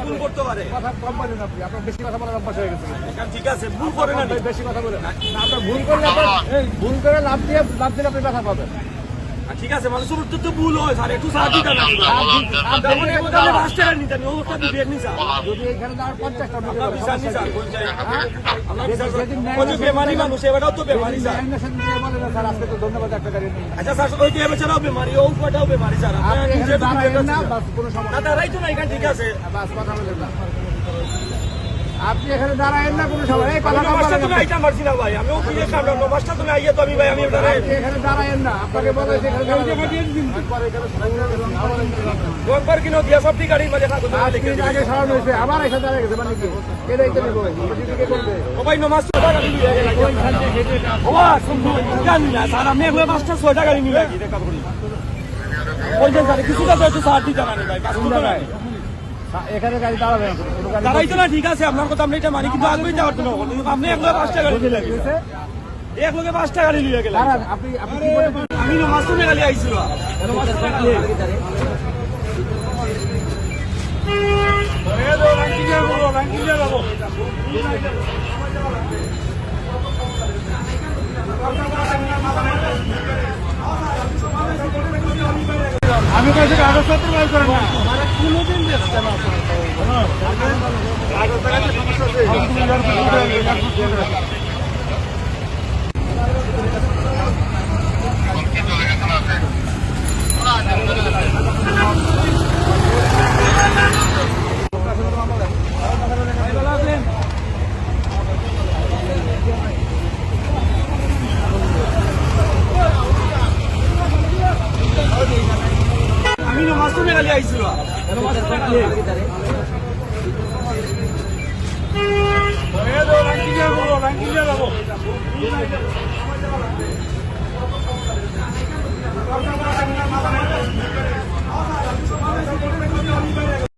ভুল করতে পারে। কথা কম বলেন আপনি, আপনার বেশি কথা বলার অভ্যাস হয়ে গেছে। ঠিক আছে, ভুল করে না, বেশি কথা বলেন না। আপনার ভুল করলে ভুল করে লাভ দিলে আপনি ব্যথা পাবেন। ঠিক আছে, মানুষের তো ভুল হয় স্যার, একটু সাহায্য করেন। পাঁচ টাকা নিতেন, ওটা দিবেন নি স্যার। যদি এখানে আর 50 টাকা বেমারি মানুষ, এবারও তো বেমারি স্যার। স্যার আজকে তো ধন্যবাদ একটা গাড়ি নিয়ে। আচ্ছা স্যার, ওই তো এবারও বেমারি, ও কটাও বেমারি স্যার। কোনো সমস্যা দাঁড়াই তো না, এখানে ঠিক আছে। বাস কথা বলেন না, আপনি এখানে দাঁড়ায়েন না কোনো সময়। এই কথা তুমি আইটা মারছি না ভাই, আমি ওখানে কামড় নমাজটা তুমি আইয়া তো আমি ভাই আমি এখানে দাঁড়ায়েন না, আপনাকে বলা হয়েছে এখানে একবার কিনো দিয়া সবটি গাড়ির মাঝে কাগজ আগে সরানো হয়েছে, আবার এখানে দাঁড়িয়ে গেছে। মানে কি এটাই তো নিব ও ভাই নমাজ 6 টাকা দিবি ও জানি না স্যার, আমি একবার 5টা 6 টাকা নিয়ে লাগি দেখা করি ওই যে স্যার কিছুটা তো একটু সাহায্য জানানি ভাই, এখানে গাড়ি দাঁড়াবে দাঁড়াইতো না। ঠিক আছে, আপনার কথা আমরা এটা মানি, কিন্তু আসবেই যাওয়ার জন্য আপনি একবার 5 টাকা নিয়ে লাগি, এক লোকে 5 টাকা নিয়ে গেলেন। আপনি কি বলেন? আমি নমাজ তো মেলালি আইছিল। আমি কাছে কাগজপত্র বের করেন না, কোনোদিন দেখতে না আমি নমাজ তো মেলালি আইছিল। র্যাঙ্কিং